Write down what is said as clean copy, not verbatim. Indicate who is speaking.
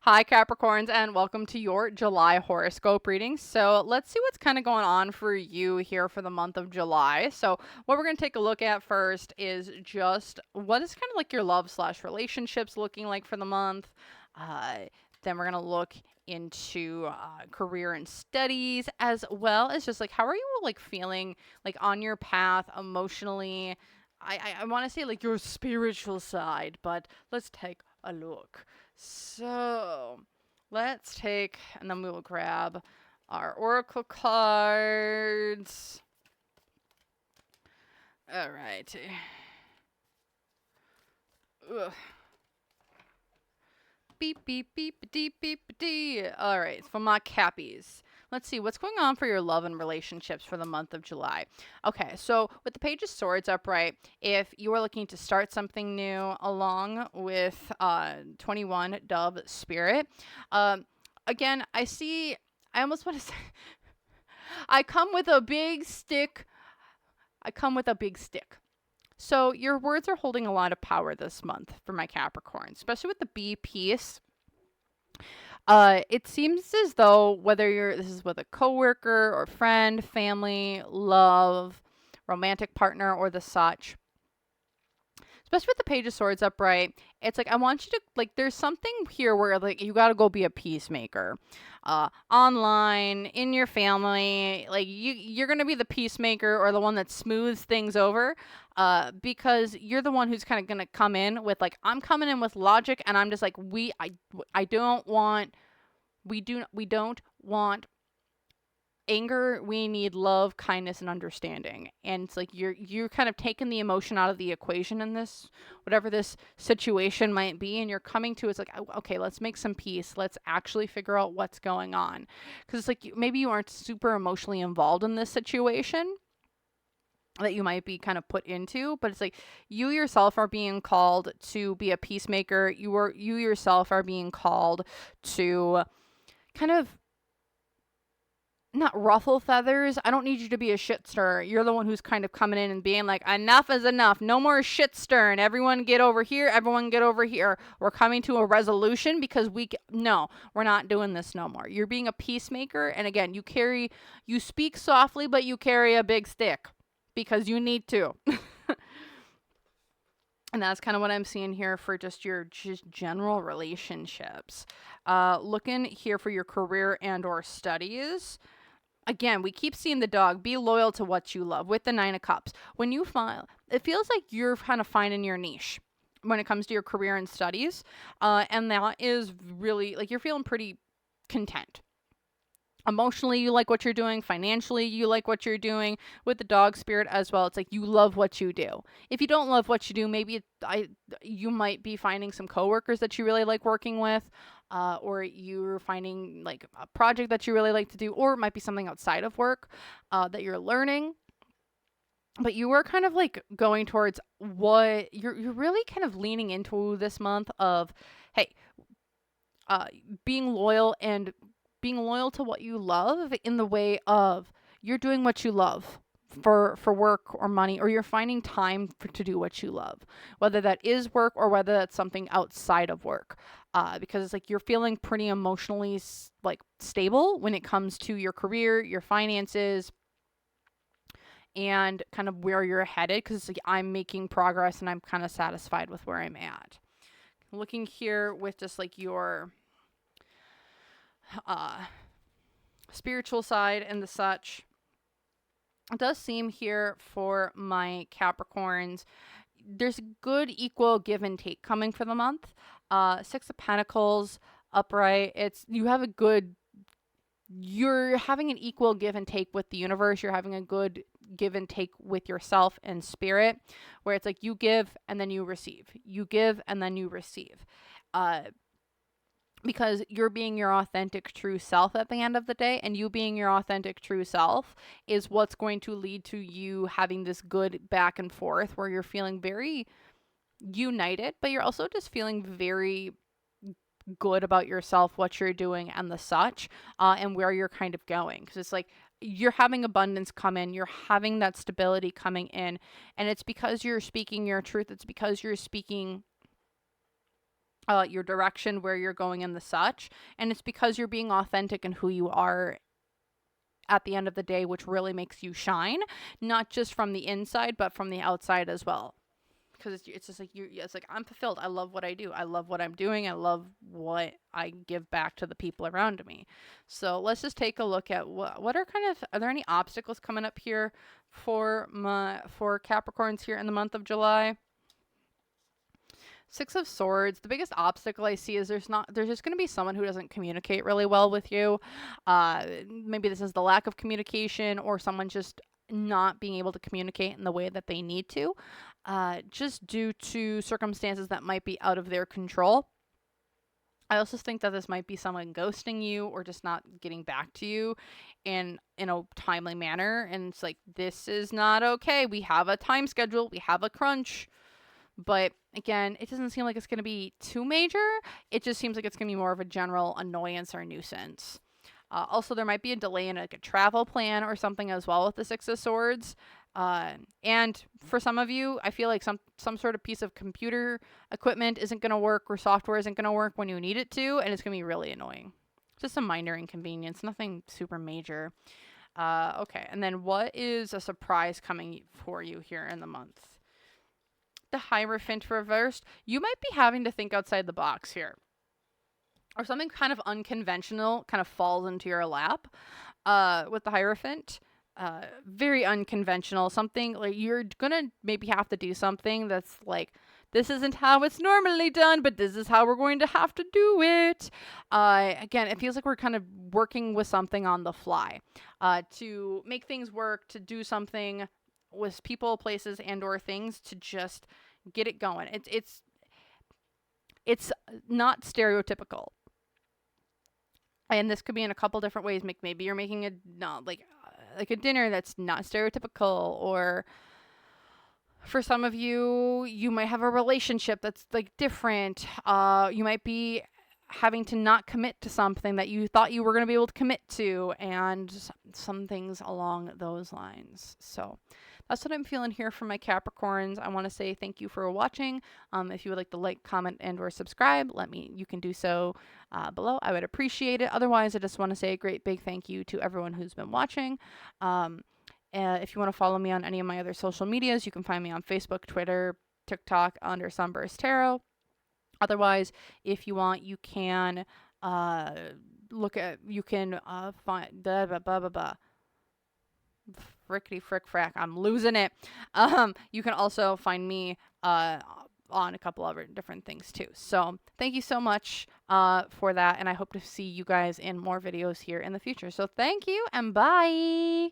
Speaker 1: Hi, Capricorns, and welcome to your July horoscope reading. So, let's see what's kind of going on for you here for the month of July. So, what we're going to take a look at first is just what is kind of like your love/relationships looking like for the month. Uh, then, we're going to look into career and studies, as well as just like how are you like feeling like on your path emotionally. I want to say like your spiritual side, but let's take a look. So let's take, and then we will grab our oracle cards. All right. Ugh. Beep, beep, beep, beep, beep, beep. All right, for my cappies. Let's see what's going on for your love and relationships for the month of July. Okay, so with the Page of Swords upright, if you are looking to start something new along with 21 Dove Spirit, again, I almost want to say, I come with a big stick. I come with a big stick. So your words are holding a lot of power this month for my Capricorn, especially with the B piece. It seems as though this is with a coworker or friend, family, love, romantic partner, or the such, especially with the Page of Swords upright, it's like I want you to like there's something here where like you got to go be a peacemaker. Online, in your family, like you're going to be the peacemaker or the one that smooths things over because you're the one who's kind of going to come in with like I'm coming in with logic and I'm just like I don't want we don't want anger. We need love, kindness, and understanding. And it's like you're kind of taking the emotion out of the equation in this whatever this situation might be, and you're coming to it's like okay, let's make some peace, let's actually figure out what's going on, because it's like maybe you aren't super emotionally involved in this situation that you might be kind of put into, but it's like you yourself are being called to be a peacemaker. You yourself are being called to kind of not ruffle feathers. I don't need you to be a shit stirrer. You're the one who's kind of coming in and being like, enough is enough. No more shit stirring. Everyone get over here. Everyone get over here. We're coming to a resolution because no, we're not doing this no more. You're being a peacemaker. And again, you speak softly, but you carry a big stick because you need to. And that's kind of what I'm seeing here for just your general relationships. Looking here for your career and or studies. Again, we keep seeing the dog. Be loyal to what you love with the Nine of Cups. When you find, it feels like you're kind of finding your niche when it comes to your career and studies. And that is really, like, you're feeling pretty content. Emotionally, you like what you're doing. Financially, you like what you're doing. With the dog spirit as well, it's like you love what you do. If you don't love what you do, maybe you might be finding some coworkers that you really like working with, or you're finding like a project that you really like to do, or it might be something outside of work that you're learning. But you are kind of like going towards what you're really kind of leaning into this month of, hey, being loyal and being loyal to what you love in the way of you're doing what you love for work or money, or you're finding time to do what you love, whether that is work or whether that's something outside of work, because it's like you're feeling pretty emotionally like stable when it comes to your career, your finances, and kind of where you're headed, because it's like I'm making progress and I'm kind of satisfied with where I'm at. Looking here with just like your spiritual side and the such, it does seem here for my Capricorns there's good equal give and take coming for the month. Six of Pentacles upright, you're having an equal give and take with the universe. You're having a good give and take with yourself and spirit, where it's like you give and then you receive, you give and then you receive, because you're being your authentic true self at the end of the day, and you being your authentic true self is what's going to lead to you having this good back and forth where you're feeling very united, but you're also just feeling very good about yourself, what you're doing and the such, and where you're kind of going, because it's like you're having abundance come in, you're having that stability coming in, and it's because you're speaking your truth. It's because you're speaking your direction, where you're going, and the such. And it's because you're being authentic in who you are at the end of the day, which really makes you shine, not just from the inside, but from the outside as well. Because it's just like it's like, I'm fulfilled. I love what I do. I love what I'm doing. I love what I give back to the people around me. So let's just take a look at what are there any obstacles coming up here for Capricorns here in the month of July? Six of Swords. The biggest obstacle I see is there's just going to be someone who doesn't communicate really well with you. Maybe this is the lack of communication, or someone just not being able to communicate in the way that they need to, just due to circumstances that might be out of their control. I also think that this might be someone ghosting you or just not getting back to you in a timely manner. And it's like, this is not okay. We have a time schedule. We have a crunch. But again, it doesn't seem like it's going to be too major. It just seems like it's going to be more of a general annoyance or nuisance. Also, there might be a delay in like a travel plan or something as well with the Six of Swords. And for some of you, I feel like some sort of piece of computer equipment isn't going to work, or software isn't going to work when you need it to, and it's going to be really annoying. Just a minor inconvenience, nothing super major. Okay, and then what is a surprise coming for you here in the month? The Hierophant reversed. You might be having to think outside the box here, or something kind of unconventional kind of falls into your lap with the Hierophant. Very unconventional. Something like you're gonna maybe have to do something that's like, this isn't how it's normally done, but this is how we're going to have to do it. Again, it feels like we're kind of working with something on the fly to make things work, to do something with people, places, and or things to just get it going. It's not stereotypical. And this could be in a couple different ways. Maybe you're making a like a dinner that's not stereotypical, or for some of you, you might have a relationship that's like different. You might be having to not commit to something that you thought you were going to be able to commit to, and some things along those lines. So that's what I'm feeling here for my Capricorns. I want to say thank you for watching. If you would like to like, comment, and or subscribe, you can do so below. I would appreciate it. Otherwise, I just want to say a great big thank you to everyone who's been watching. If you want to follow me on any of my other social medias, you can find me on Facebook, Twitter, TikTok under SunBurst Tarot. Otherwise, if you want, you can find frickety frick frack. I'm losing it. You can also find me on a couple other different things too. So thank you so much for that, and I hope to see you guys in more videos here in the future. So thank you, and bye.